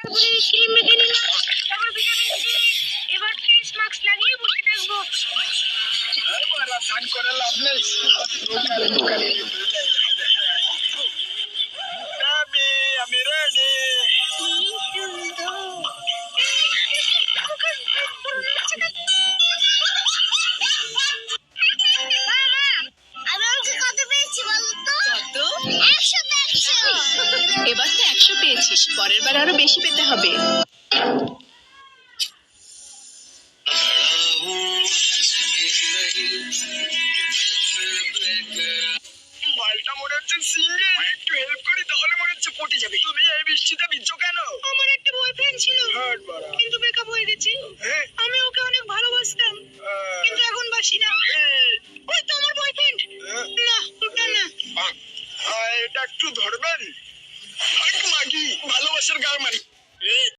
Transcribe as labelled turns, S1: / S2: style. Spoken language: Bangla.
S1: তারপরে ক্রিম মেখে নিলাম, তারপর ভিটামিন সি। এবার ফেস মাস্ক লাগিয়ে বসে থাকবো।
S2: স্নান করে লাভ নেই। আমি রেডি।
S3: এবার তো 100 পেয়েছিস, পরের বার আরো বেশি পেতে হবে।
S2: মালটা মনে হচ্ছে সিঙ্গে। একটু হেল্প করি তাহলে মনে হচ্ছে পটে যাবে। তুমি এই বৃষ্টিতে ভিজছো কেন?
S1: আমার একটা বয়ফ্রেন্ড ছিল, কিন্তু ব্রেকআপ হয়ে গেছে। আমি ওকে অনেক ভালোবাসতাম, কিন্তু এখন বাসি না। ওই তো আমার বয়ফ্রেন্ড। না, ওটা না।
S2: এটা একটু ধরবেন? মাগি ভালোবাসার গার মারি।